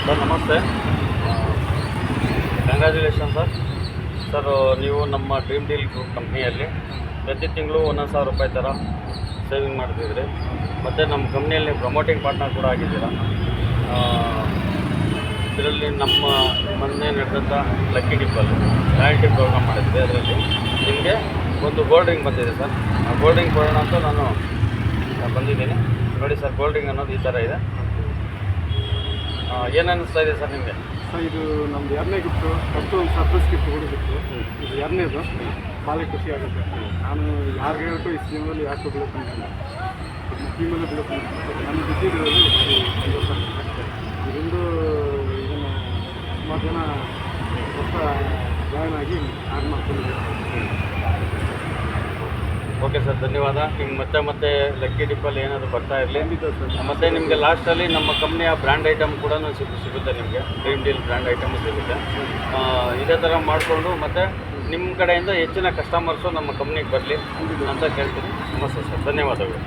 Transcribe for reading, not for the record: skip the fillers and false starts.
Sir ನಮಸ್ತೆ. Congratulation sir. ನೀವು ನಮ್ಮ ಡ್ರೀಮ್ ಡೀಲ್ ಗ್ರೂಪ್ ಕಂಪ್ನಿಯಲ್ಲಿ ಪ್ರತಿ ತಿಂಗಳು 1,000 ರೂಪಾಯಿ ಥರ ಸೇವಿಂಗ್ ಮಾಡ್ತಿದ್ರಿ. ಮತ್ತು ನಮ್ಮ ಕಂಪ್ನಿಯಲ್ಲಿ ಪ್ರಮೋಟಿಂಗ್ ಪಾರ್ಟ್ನರ್ ಕೂಡ ಆಗಿದ್ದೀರಾ. ಇದರಲ್ಲಿ ನಮ್ಮ ಮೊನ್ನೆ ನಡೆದಂಥ ಲಕ್ಕಿ ಡಿಪ್ಪಲ್ಲಿ ರಾಯಲ್ಟಿ ಪ್ರೋಗ್ರಾಮ್ ಮಾಡಿದ್ವಿ. ಅದರಲ್ಲಿ ನಿಮಗೆ ಒಂದು ಗೋಲ್ಡ್ ರಿಂಗ್ ಬಂದಿದೆ ಸರ್. ಆ ಗೋಲ್ಡ್ ರಿಂಗ್ ಕೊಡೋಣ ಅಂತ ನಾನು ಬಂದಿದ್ದೀನಿ. ನೋಡಿ ಸರ್, ಗೋಲ್ಡ್ ರಿಂಗ್ ಅನ್ನೋದು ಈ ಥರ ಇದೆ. ಏನು ಅನ್ನಿಸ್ತಾ ಇದೆ ಸರ್ ನಿಮಗೆ? ಸರ್ ಇದು ನಮ್ಮದು 2ನೇ ಗಿಫ್ಟು, ಫಸ್ಟು ಒಂದು ಸರ್ಪ್ರೈಸ್ ಗಿಫ್ಟ್ ಕೊಡೋದಿತ್ತು. ಇದು 2ನೇದು. ಭಾಳ ಖುಷಿ ಆಗುತ್ತೆ. ನಾನು ಯಾರಿಗೆ ಹೇಳ್ತು ಈ ಸ್ಕೀಮಲ್ಲಿ ಯಾಕೆ ಬಿಡೋದು ಅಂತಿಲ್ಲ, ಸ್ಕೀಮಲ್ಲಿ ಬಿಡೋದು ನಾನು ಬಿದ್ದಿರೋದು ಇದೊಂದು ಇದನ್ನು ಸುಮಾರು ಜನ ಹೊಸ ಜಾಯ್ನ್ ಆಗಿ ಆ್ಯಡ್ ಮಾಡ್ಕೊಂಡಿದ್ದಾರೆ. ಓಕೆ ಸರ್, ಧನ್ಯವಾದ. ನಿಮ್ಗೆ ಮತ್ತೆ ಲಕ್ಕಿ ಡಿಪ್ಪಲ್ಲಿ ಏನಾದರೂ ಬರ್ತಾ ಇರಲಿ. ಸರ್ ಮತ್ತು ನಿಮಗೆ ಲಾಸ್ಟಲ್ಲಿ ನಮ್ಮ ಕಂಪ್ನಿಯ ಬ್ರ್ಯಾಂಡ್ ಐಟಮ್ ಕೂಡ ಸಿಗುತ್ತೆ. ನಿಮಗೆ ಡ್ರೀಮ್ ಡೀಲ್ ಬ್ರ್ಯಾಂಡ್ ಐಟಮು ಸಿಗುತ್ತೆ. ಇದೇ ಥರ ಮಾಡಿಕೊಂಡು ಮತ್ತು ನಿಮ್ಮ ಕಡೆಯಿಂದ ಹೆಚ್ಚಿನ ಕಸ್ಟಮರ್ಸು ನಮ್ಮ ಕಂಪ್ನಿಗೆ ಬರಲಿ ಅಂತ ಕೇಳ್ತೀನಿ. ನಮಸ್ತೆ ಸರ್, ಧನ್ಯವಾದಗಳು.